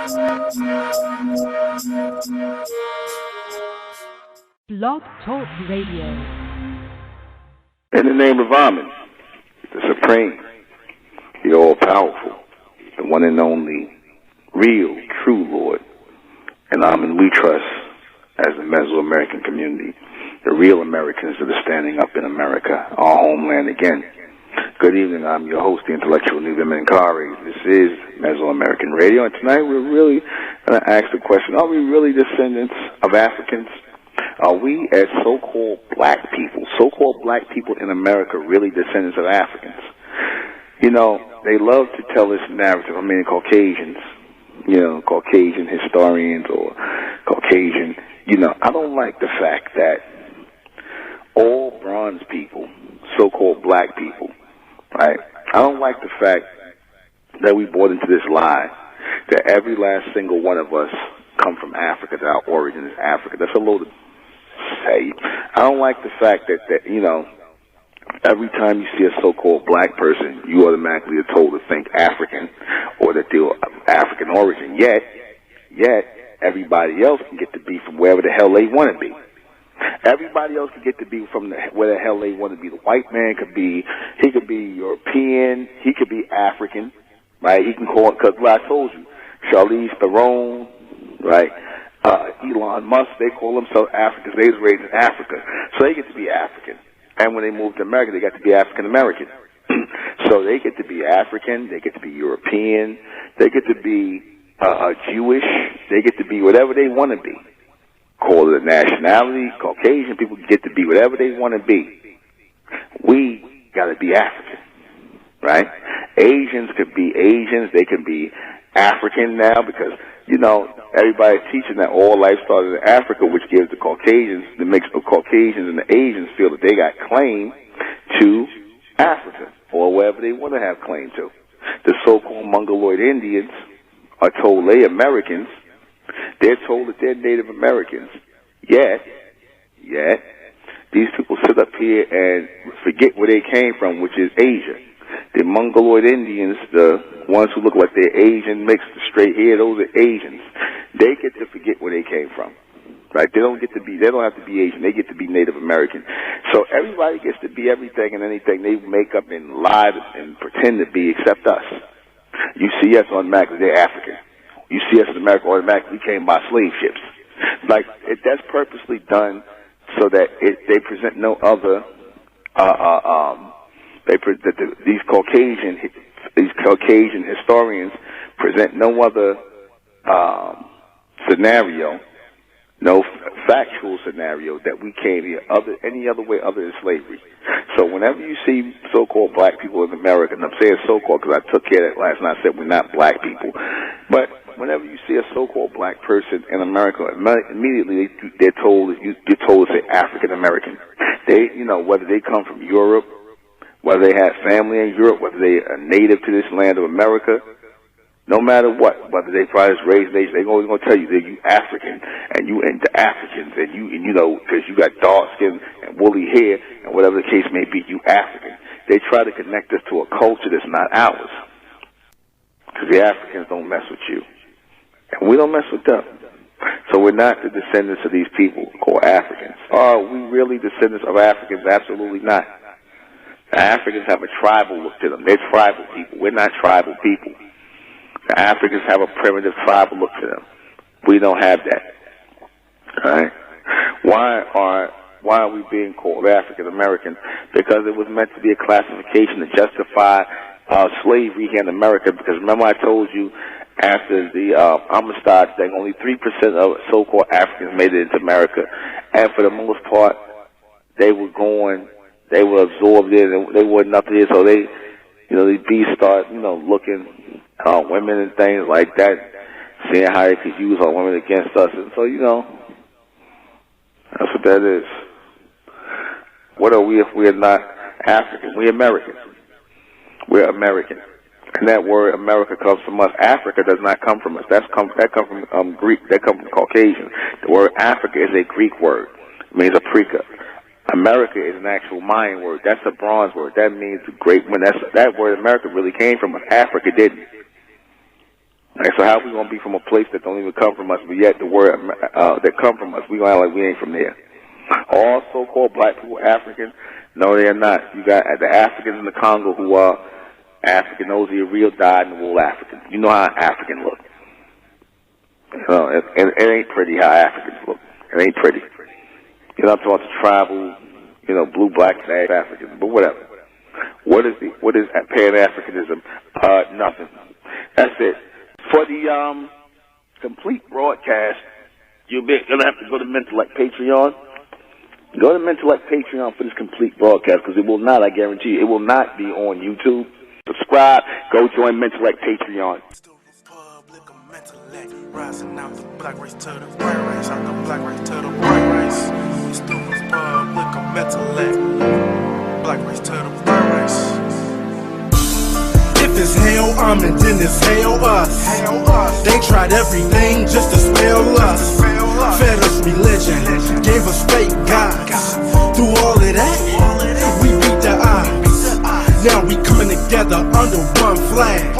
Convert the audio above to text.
Blog Talk Radio. In the name of Amen, the Supreme, the All-Powerful, the one and only, real, true Lord, and Amen we trust as the Mesoamerican community, the real Americans that are standing up in America, our homeland again. Good evening, I'm your host, the intellectual NUBEN MENKARAYZZ. This is Mesoamerican Radio, and tonight we're really going to ask the question, are we really descendants of Africans? Are we, as so-called black people in America, really descendants of Africans? You know, they love to tell this narrative, Caucasians, Caucasian historians or Caucasian, I don't like the fact that all bronze people, so-called black people, right? I don't like the fact that we bought into this lie that every last single one of us come from Africa, that our origin is Africa. That's a load of say. I don't like the fact that every time you see a so-called black person, you automatically are told to think African or that they're of African origin. Yet, everybody else can get to be from wherever the hell they want to be. Everybody else can get to be from where the hell they want to be. The white man could be European, he could be African, right? He can call it, because I told you, Charlize Theron, right? Elon Musk, they call themselves Africans. They was raised in Africa, so they get to be African. And when they moved to America, they got to be African American. So they get to be African, they get to be European, they get to be Jewish, they get to be whatever they want to be. Call it a nationality. Caucasian people get to be whatever they want to be. We got to be African, right? Asians could be Asians. They can be African now because, everybody's teaching that all life started in Africa, which gives the Caucasians, the mix of Caucasians and the Asians feel that they got claim to Africa or wherever they want to have claim to. The so-called Mongoloid Indians are told they Americans. They're told that they're Native Americans. Yet, these people sit up here and forget where they came from, which is Asia. The Mongoloid Indians, the ones who look like they're Asian, mixed straight hair, those are Asians. They get to forget where they came from, right? They don't have to be Asian. They get to be Native American. So everybody gets to be everything and anything they make up and lie and pretend to be except us. You see us automatically, they're African. You see us in America automatically, we came by slave ships. Like, that's purposely done so that they present no other, these Caucasian historians present no other scenario, no factual scenario that we came here any other way other than slavery. So whenever you see so-called black people in America, and I'm saying so-called because I took care of that last night, I said we're not black people, but whenever you see a so-called black person in America, immediately you're told to say African American. They, whether they come from Europe, whether they have family in Europe, whether they are native to this land of America, no matter what, whether they probably raised in Asia, they're always going to tell you that you African, and you into Africans, and because you got dark skin and woolly hair, and whatever the case may be, you African. They try to connect us to a culture that's not ours. Because the Africans don't mess with you. And we don't mess with them. So we're not the descendants of these people called Africans. Are we really descendants of Africans? Absolutely not. The Africans have a tribal look to them. They're tribal people. We're not tribal people. The Africans have a primitive tribal look to them. We don't have that. All right? Why are we being called African American? Because it was meant to be a classification to justify slavery here in America. Because remember I told you after the Amistad thing, only 3% of so-called Africans made it into America. And for the most part, they were absorbed in, and they were nothing here. So they, these beasts start, looking at women and things like that, seeing how they could use our women against us. And so, that's what that is. What are we if we're not African? We're American. We're American. And that word America comes from us. Africa does not come from us. That comes from Greek. That comes from Caucasian. The word Africa is a Greek word. It means Africa. America is an actual Mayan word. That's a bronze word. That means great. When that word America really came from us. Africa didn't. Right, so how are we going to be from a place that don't even come from us, but yet the word that come from us, we going to act like we ain't from there? All so-called black people, Africans, no, they're not. You got the Africans in the Congo who are African, those are your real dyed-in-the-wool Africans. You know how an African look. It ain't pretty how Africans look. It ain't pretty. You know, I'm talking to tribal, blue, black, sad Africans, but whatever. What is Pan-Africanism? Nothing. That's it. For the complete broadcast, you're gonna have to go to MENTELLECT Patreon. Go to MENTELLECT Patreon for this complete broadcast, because it will not, I guarantee you, it will not be on YouTube. Subscribe. Go join MENTELLECT Patreon. Rising out the black race to the white race, out the black race to the white race. It's the Republic of MENTELLECT, black race to the white race. If it's hell, and then it's hell us. They tried everything just to spell us. Fed us religion, gave us fake gods. Through all of that, we beat the odds. Now we coming together under one flag.